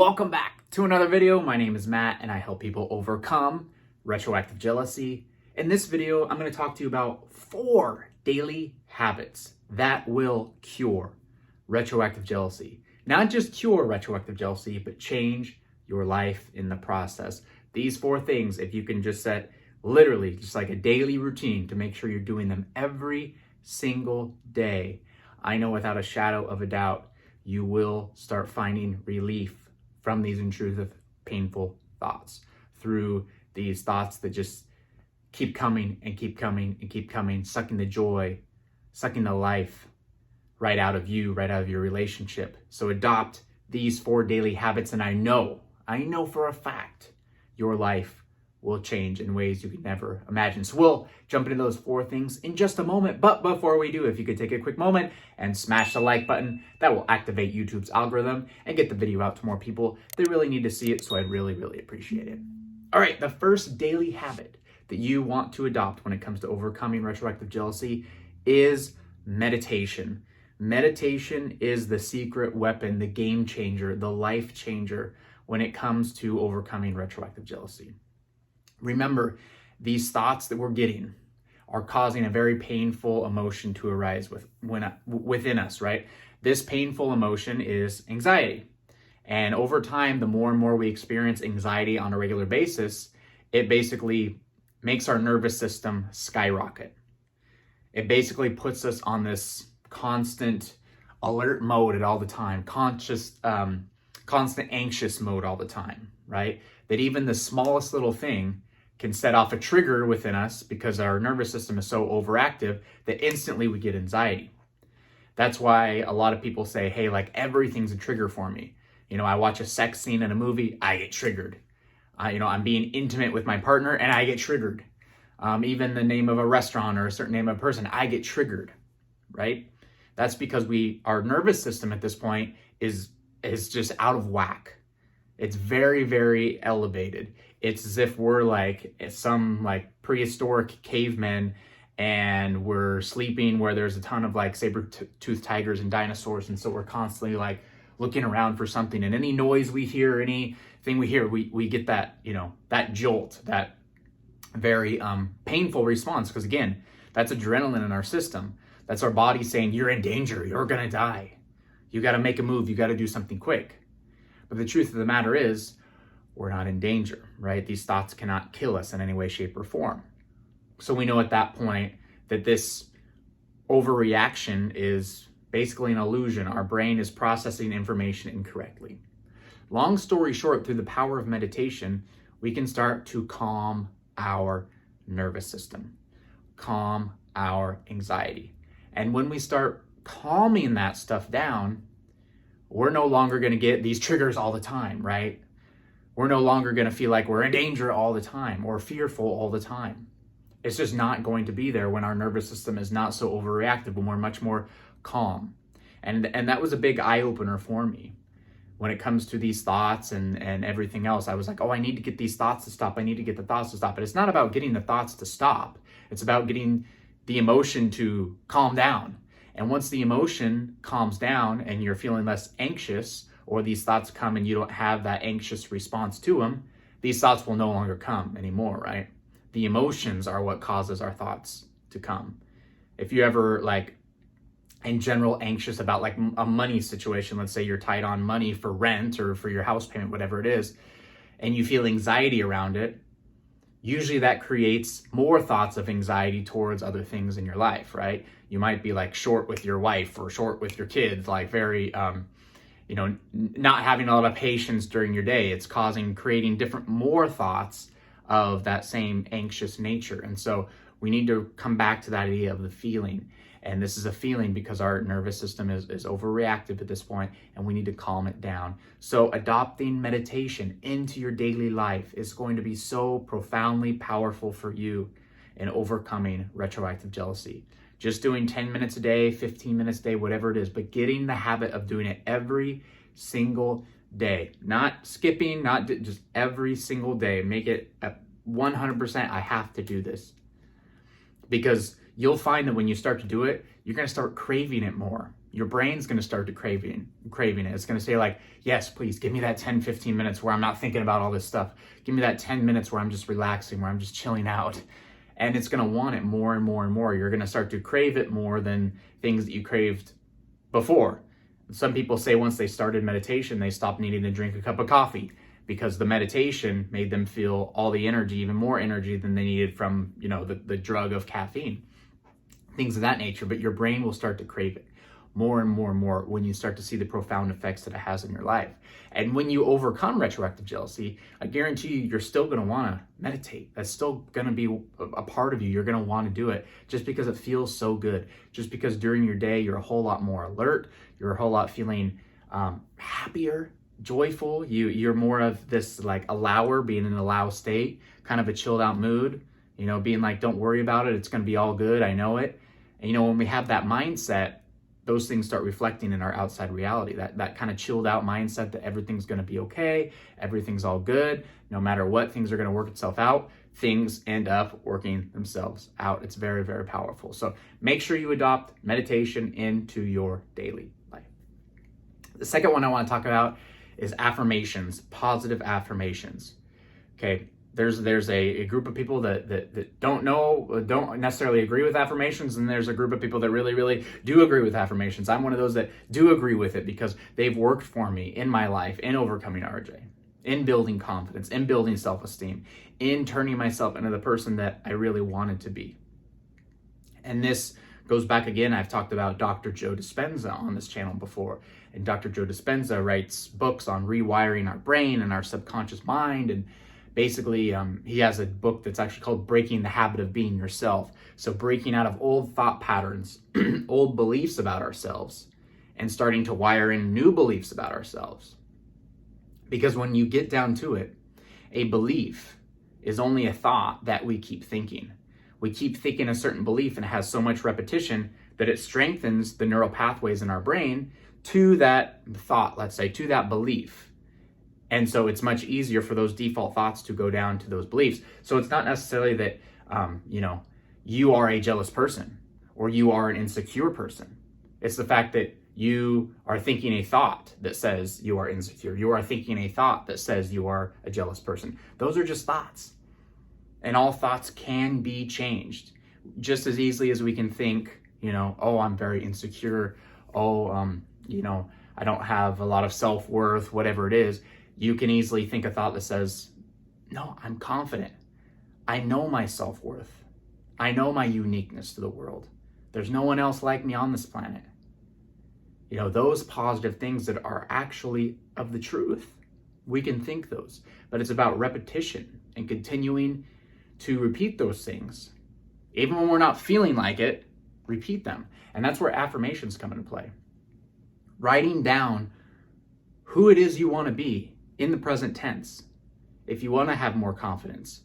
Welcome back to another video. My name is Matt and I help people overcome retroactive jealousy. In this video, I'm going to talk to you about 4 daily habits that will cure retroactive jealousy. Not just cure retroactive jealousy, but change your life in the process. These 4 things, if you can just set literally just like a daily routine to make sure you're doing them every single day, I know without a shadow of a doubt, you will start finding relief from these intrusive, painful thoughts, through these thoughts that just keep coming and keep coming and keep coming, sucking the joy, sucking the life right out of you, right out of your relationship. So adopt these 4 daily habits, and I know for a fact your life will change in ways you could never imagine. So we'll jump into those 4 things in just a moment. But before we do, if you could take a quick moment and smash the like button, that will activate YouTube's algorithm and get the video out to more people that really need to see it. So I'd really, really appreciate it. All right, the first daily habit that you want to adopt when it comes to overcoming retroactive jealousy is meditation. Meditation is the secret weapon, the game changer, the life changer when it comes to overcoming retroactive jealousy. Remember, these thoughts that we're getting are causing a very painful emotion to arise within us, right? This painful emotion is anxiety. And over time, the more and more we experience anxiety on a regular basis, it basically makes our nervous system skyrocket. It basically puts us on this constant alert mode at all the time, constant anxious mode all the time, right? That even the smallest little thing can set off a trigger within us because our nervous system is so overactive that instantly we get anxiety. That's why a lot of people say, hey, like everything's a trigger for me. You know, I watch a sex scene in a movie, I get triggered. I'm being intimate with my partner and I get triggered. Even the name of a restaurant or a certain name of a person, I get triggered, right? That's because our nervous system at this point is just out of whack. It's very, very elevated. It's as if we're like some like prehistoric cavemen and we're sleeping where there's a ton of like saber-toothed tigers and dinosaurs. And so we're constantly like looking around for something, and any noise we hear, anything we hear, we get that, that jolt, that very painful response. Because again, that's adrenaline in our system. That's our body saying, you're in danger, you're gonna die. You gotta make a move, you gotta do something quick. But the truth of the matter is, we're not in danger, right? These thoughts cannot kill us in any way, shape, or form. So we know at that point that this overreaction is basically an illusion. Our brain is processing information incorrectly. Long story short, through the power of meditation, we can start to calm our nervous system, calm our anxiety. And when we start calming that stuff down, we're no longer going to get these triggers all the time, right? We're no longer going to feel like we're in danger all the time or fearful all the time. It's just not going to be there when our nervous system is not so overreactive, when we're much more calm. And that was a big eye-opener for me. When it comes to these thoughts and everything else, I was like, oh, I need to get these thoughts to stop. I need to get the thoughts to stop. But it's not about getting the thoughts to stop. It's about getting the emotion to calm down. And once the emotion calms down and you're feeling less anxious, or these thoughts come and you don't have that anxious response to them, these thoughts will no longer come anymore, right? The emotions are what causes our thoughts to come. If you ever like in general anxious about like a money situation, let's say you're tight on money for rent or for your house payment, whatever it is, and you feel anxiety around it, usually that creates more thoughts of anxiety towards other things in your life, right? You might be like short with your wife or short with your kids, like very, not having a lot of patience during your day. It's creating more thoughts of that same anxious nature. And so we need to come back to that idea of the feeling. And this is a feeling because our nervous system is overreactive at this point, and we need to calm it down. So adopting meditation into your daily life is going to be so profoundly powerful for you in overcoming retroactive jealousy. Just doing 10 minutes a day, 15 minutes a day, whatever it is, but getting the habit of doing it every single day. Not skipping, just every single day. Make it 100%, I have to do this. Because you'll find that when you start to do it, you're going to start craving it more. your brain's going to start to craving it. It's going to say like, yes, please give me that 10, 15 minutes where I'm not thinking about all this stuff. Give me that 10 minutes where I'm just relaxing, where I'm just chilling out. And it's going to want it more and more and more. You're going to start to crave it more than things that you craved before. Some people say once they started meditation, they stopped needing to drink a cup of coffee because the meditation made them feel all the energy, even more energy than they needed from, the drug of caffeine, things of that nature. But your brain will start to crave it more and more and more when you start to see the profound effects that it has in your life. And when you overcome retroactive jealousy, I guarantee you, you're still going to want to meditate. That's still going to be a part of you. You're going to want to do it just because it feels so good. Just because during your day, you're a whole lot more alert. You're a whole lot feeling happier, joyful. You're more of this like allower, being in an allow state, kind of a chilled out mood, being like, don't worry about it. It's going to be all good. I know it. And, when we have that mindset, those things start reflecting in our outside reality, that kind of chilled out mindset that everything's going to be okay, everything's all good, no matter what, things are going to work itself out. Things end up working themselves out. It's very, very powerful. So make sure you adopt meditation into your daily life. The second one I want to talk about is affirmations, positive affirmations. Okay. There's a group of people that don't necessarily agree with affirmations, and there's a group of people that really, really do agree with affirmations. I'm one of those that do agree with it because they've worked for me in my life, in overcoming RJ, in building confidence, in building self-esteem, in turning myself into the person that I really wanted to be. And this goes back again, I've talked about Dr. Joe Dispenza on this channel before. And Dr. Joe Dispenza writes books on rewiring our brain and our subconscious mind, and basically, he has a book that's actually called Breaking the Habit of Being Yourself. So breaking out of old thought patterns, old beliefs about ourselves, and starting to wire in new beliefs about ourselves. Because when you get down to it, a belief is only a thought that we keep thinking. We keep thinking a certain belief, and it has so much repetition that it strengthens the neural pathways in our brain to that thought, let's say, to that belief. And so it's much easier for those default thoughts to go down to those beliefs. So it's not necessarily that, you are a jealous person or you are an insecure person. It's the fact that you are thinking a thought that says you are insecure. You are thinking a thought that says you are a jealous person. Those are just thoughts. And all thoughts can be changed just as easily as we can think, oh, I'm very insecure. Oh, I don't have a lot of self-worth, whatever it is. You can easily think a thought that says, no, I'm confident. I know my self-worth. I know my uniqueness to the world. There's no one else like me on this planet. Those positive things that are actually of the truth. We can think those, but it's about repetition and continuing to repeat those things. Even when we're not feeling like it, repeat them. And that's where affirmations come into play. Writing down who it is you want to be in the present tense. If you want to have more confidence,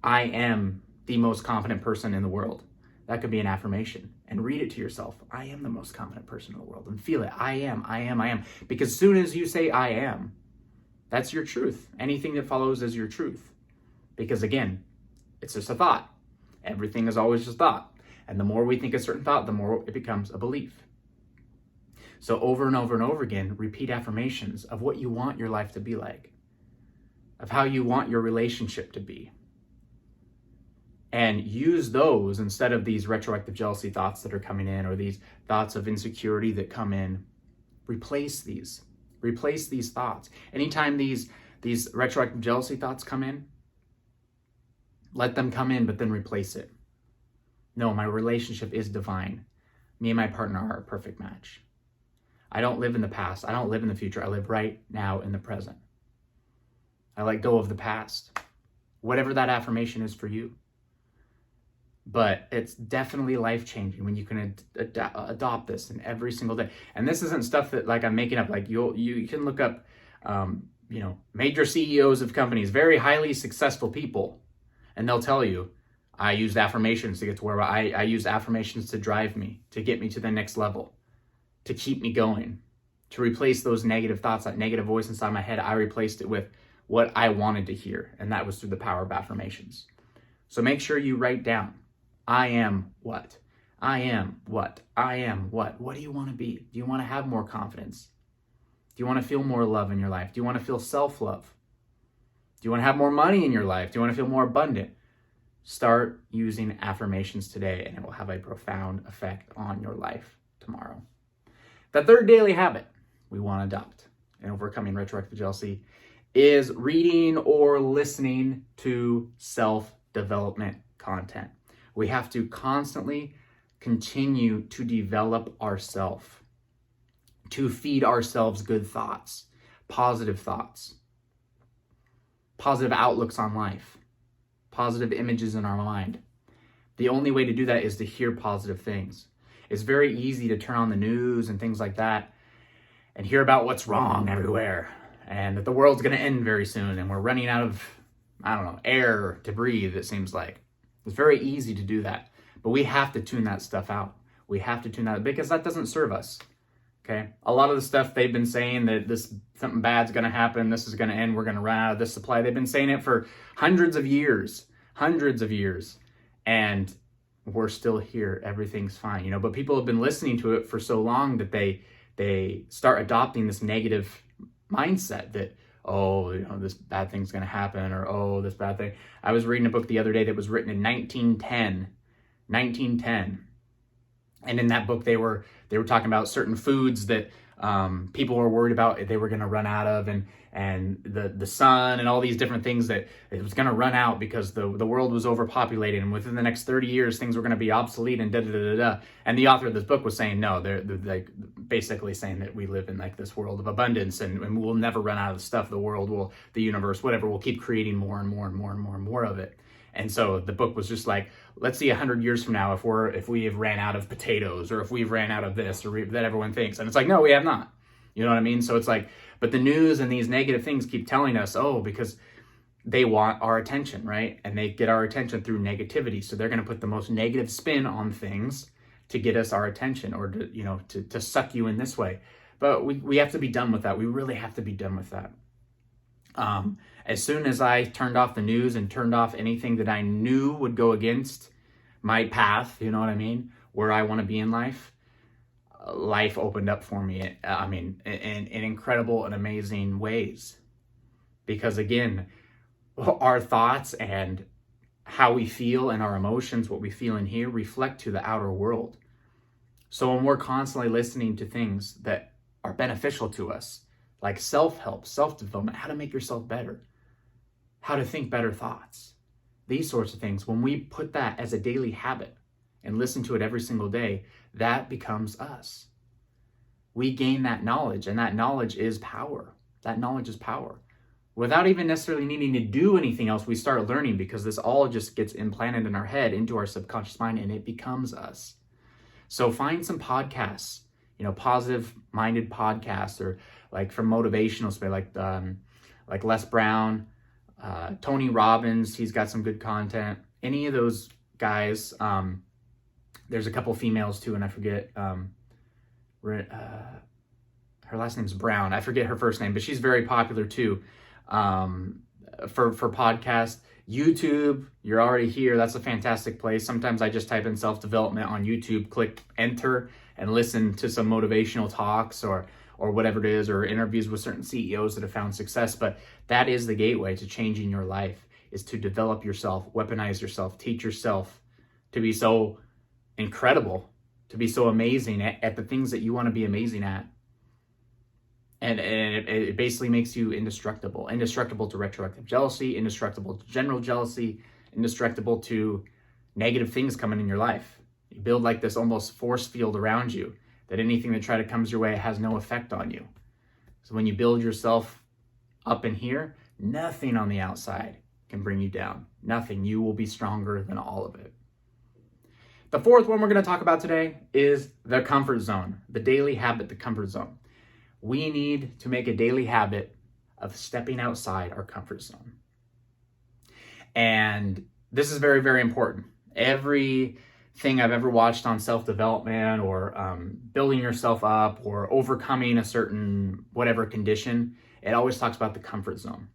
I am the most confident person in the world. That could be an affirmation. And read it to yourself. I am the most confident person in the world. And feel it. I am. Because as soon as you say I am, that's your truth. Anything that follows is your truth. Because again, it's just a thought. Everything is always just thought. And the more we think a certain thought, the more it becomes a belief. So over and over and over again, repeat affirmations of what you want your life to be like, of how you want your relationship to be. And use those instead of these retroactive jealousy thoughts that are coming in, or these thoughts of insecurity that come in. Replace these thoughts. Anytime these retroactive jealousy thoughts come in, let them come in, but then replace it. No, my relationship is divine. Me and my partner are a perfect match. I don't live in the past. I don't live in the future. I live right now in the present. I let go of the past. Whatever that affirmation is for you. But it's definitely life-changing when you can adopt this in every single day. And this isn't stuff that I'm making up. You can look up, major CEOs of companies, very highly successful people, and they'll tell you, I used affirmations to get to where I used affirmations to drive me, to get me to the next level, to keep me going, to replace those negative thoughts, that negative voice inside my head. I replaced it with what I wanted to hear, and that was through the power of affirmations. So make sure you write down, I am what? I am what? I am what? What do you want to be? Do you want to have more confidence? Do you want to feel more love in your life? Do you want to feel self-love? Do you want to have more money in your life? Do you want to feel more abundant? Start using affirmations today, and it will have a profound effect on your life tomorrow. The third daily habit we want to adopt in overcoming retroactive jealousy is reading or listening to self-development content. We have to constantly continue to develop ourselves, to feed ourselves good thoughts, positive outlooks on life, positive images in our mind. The only way to do that is to hear positive things. It's very easy to turn on the news and things like that and hear about what's wrong everywhere and that the world's going to end very soon and we're running out of, air to breathe, it seems like. It's very easy to do that, but we have to tune that stuff out. We have to tune that out because that doesn't serve us. Okay. A lot of the stuff they've been saying that something bad's going to happen, this is going to end, we're going to run out of this supply. They've been saying it for hundreds of years, and we're still here. Everything's fine, but people have been listening to it for so long that they start adopting this negative mindset that, this bad thing's going to happen, or, this bad thing. I was reading a book the other day that was written in 1910. And in that book, they were talking about certain foods that people were worried about they were going to run out of, and the sun and all these different things that it was going to run out because the world was overpopulated, and within the next 30 years things were going to be obsolete and da-da-da-da-da. And the author of this book was saying, no, they're like basically saying that we live in like this world of abundance, and we'll never run out of stuff. The universe, whatever, will keep creating more and more and more and more and more of it. And so the book was just like, let's see 100 years from now if we have ran out of potatoes, or if we've ran out of this, or that everyone thinks. And it's like, no, we have not. You know what I mean? So it's like, but the news and these negative things keep telling us, because they want our attention, right? And they get our attention through negativity. So they're going to put the most negative spin on things to get us our attention, or to suck you in this way. But we have to be done with that. We really have to be done with that. As soon as I turned off the news and turned off anything that I knew would go against my path, you know what I mean, where I want to be in life, life opened up for me. In incredible and amazing ways. Because again, our thoughts and how we feel and our emotions, what we feel in here, reflect to the outer world. So when we're constantly listening to things that are beneficial to us, like self-help, self-development, how to make yourself better, how to think better thoughts, these sorts of things, when we put that as a daily habit and listen to it every single day, that becomes us. We gain that knowledge, and that knowledge is power. That knowledge is power. Without even necessarily needing to do anything else, we start learning, because this all just gets implanted in our head, into our subconscious mind, and it becomes us. So find some podcasts, positive-minded podcasts, or like from motivational space, like Les Brown, Tony Robbins. He's got some good content. Any of those guys. There's a couple females too, and I forget. Her last name's Brown. I forget her first name, but she's very popular too. For podcasts. YouTube, you're already here. That's a fantastic place. Sometimes I just type in self-development on YouTube, click enter, and listen to some motivational talks or whatever it is, or interviews with certain CEOs that have found success. But that is the gateway to changing your life, is to develop yourself, weaponize yourself, teach yourself to be so incredible, to be so amazing at the things that you want to be amazing at. And it basically makes you indestructible to retroactive jealousy, indestructible to general jealousy, indestructible to negative things coming in your life. You build like this almost force field around you, that anything that comes your way has no effect on you. So when you build yourself up in here, nothing on the outside can bring you down. Nothing. You will be stronger than all of it. The fourth one we're going to talk about today is the comfort zone, the daily habit, the comfort zone. We need to make a daily habit of stepping outside our comfort zone. And this is very, very important. Everything I've ever watched on self-development, or building yourself up, or overcoming a certain whatever condition, it always talks about the comfort zone.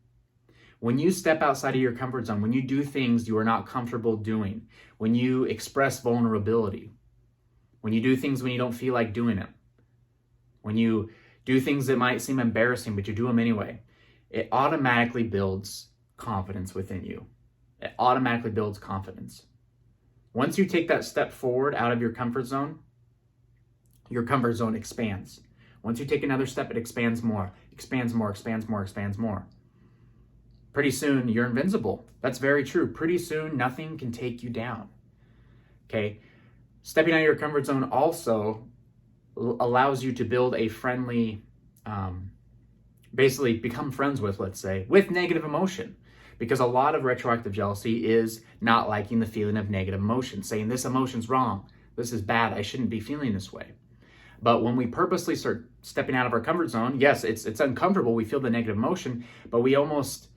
When you step outside of your comfort zone, when you do things you are not comfortable doing, when you express vulnerability, when you do things when you don't feel like doing them, when you do things that might seem embarrassing, but you do them anyway, it automatically builds confidence within you. It automatically builds confidence. Once you take that step forward out of your comfort zone expands. Once you take another step, it expands more, expands more, expands more, expands more. Pretty soon, you're invincible. That's very true. Pretty soon, nothing can take you down. Okay? Stepping out of your comfort zone also allows you to build a friendly, basically become friends with, let's say, with negative emotion. Because a lot of retroactive jealousy is not liking the feeling of negative emotion, saying this emotion's wrong, this is bad, I shouldn't be feeling this way. But when we purposely start stepping out of our comfort zone, yes, it's uncomfortable, we feel the negative emotion, but we almost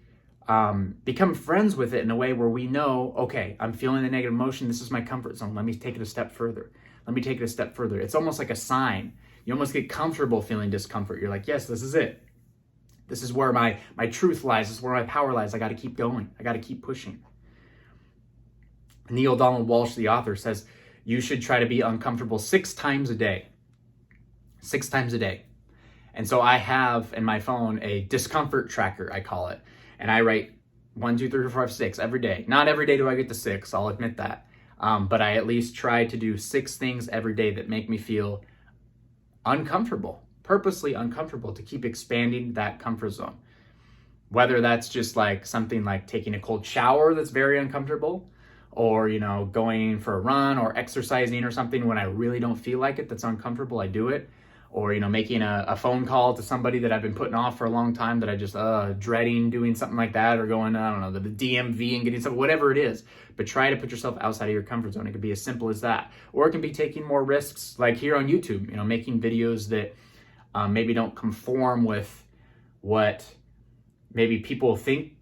become friends with it in a way where we know, okay, I'm feeling the negative emotion, this is my comfort zone, let me take it a step further. Let me take it a step further. It's almost like a sign. You almost get comfortable feeling discomfort. You're like, yes, this is it. This is where my truth lies. This is where my power lies. I got to keep going. I got to keep pushing. Neil Donald Walsh, the author, says you should try to be uncomfortable 6 times a day. 6 times a day. And so I have in my phone a discomfort tracker, I call it. And I write 1, 2, 3, 4, 5, 6 every day. Not every day do I get to 6, I'll admit that. But I at least try to do 6 things every day that make me feel uncomfortable, purposely uncomfortable, to keep expanding that comfort zone. Whether that's just like something like taking a cold shower that's very uncomfortable, or, going for a run or exercising or something when I really don't feel like it, that's uncomfortable, I do it. Or, making a phone call to somebody that I've been putting off for a long time that I just dreading doing something like that, or going, I don't know, to the DMV and getting something, whatever it is. But try to put yourself outside of your comfort zone. It could be as simple as that. Or it can be taking more risks, like here on YouTube, making videos that maybe don't conform with what maybe people think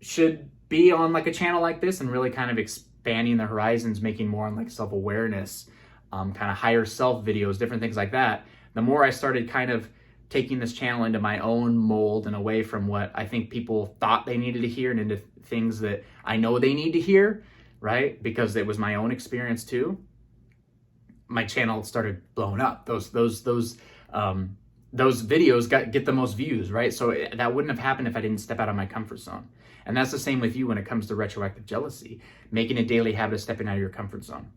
should be on like a channel like this, and really kind of expanding the horizons, making more on like self-awareness, kind of higher self videos, different things like that. The more I started kind of taking this channel into my own mold and away from what I think people thought they needed to hear and into things that I know they need to hear, right? Because it was my own experience too. My channel started blowing up. Those videos get the most views, right? So that wouldn't have happened if I didn't step out of my comfort zone. And that's the same with you when it comes to retroactive jealousy, making a daily habit of stepping out of your comfort zone.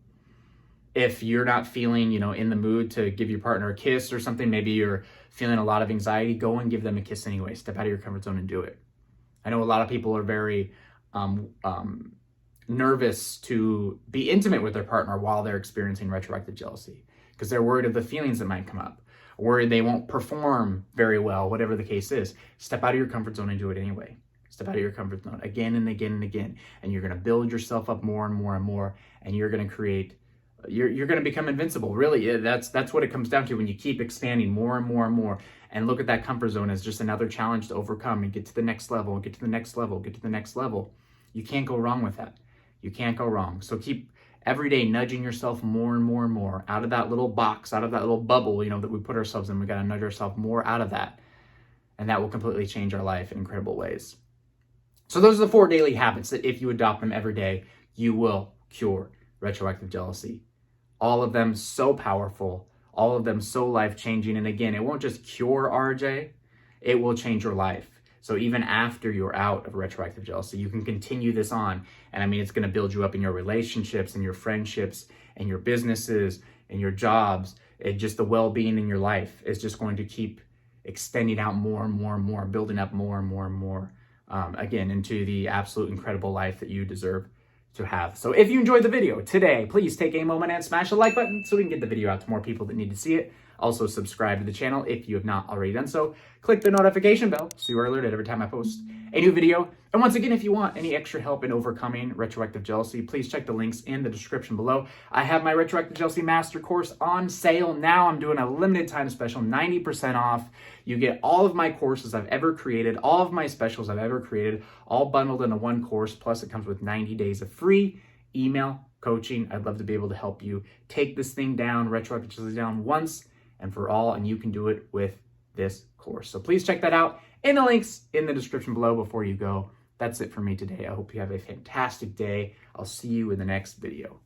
If you're not feeling, in the mood to give your partner a kiss or something, maybe you're feeling a lot of anxiety, go and give them a kiss anyway. Step out of your comfort zone and do it. I know a lot of people are very nervous to be intimate with their partner while they're experiencing retroactive jealousy, because they're worried of the feelings that might come up, worried they won't perform very well, whatever the case is. Step out of your comfort zone and do it anyway. Step out of your comfort zone again and again and again. And you're going to build yourself up more and more and more, and you're going to create... You're going to become invincible. Really, that's what it comes down to when you keep expanding more and more and more, and look at that comfort zone as just another challenge to overcome and get to the next level, get to the next level, get to the next level. You can't go wrong with that. You can't go wrong. So keep every day nudging yourself more and more and more out of that little box, out of that little bubble, that we put ourselves in. We got to nudge ourselves more out of that, and that will completely change our life in incredible ways. So those are the 4 daily habits that if you adopt them every day, you will cure retroactive jealousy. All of them so powerful, all of them so life-changing. And again, it won't just cure RJ, it will change your life. So even after you're out of retroactive jealousy, you can continue this on. And it's going to build you up in your relationships and your friendships and your businesses and your jobs. And just the well-being in your life is just going to keep extending out more and more and more, building up more and more and more, again, into the absolute incredible life that you deserve to have. So if you enjoyed the video today, please take a moment and smash the like button so we can get the video out to more people that need to see it. Also subscribe to the channel if you have not already done so. Click the notification bell so you are alerted every time I post a new video. And once again, if you want any extra help in overcoming retroactive jealousy, please check the links in the description below. I have my Retroactive Jealousy Master Course on sale now. I'm doing a limited time special, 90% off. You get all of my courses I've ever created, all of my specials I've ever created, all bundled into one course. Plus it comes with 90 days of free email coaching. I'd love to be able to help you take this thing down, retroactive jealousy down once and for all, and you can do it with this course. So please check that out in the links in the description below before you go. That's it for me today. I hope you have a fantastic day. I'll see you in the next video.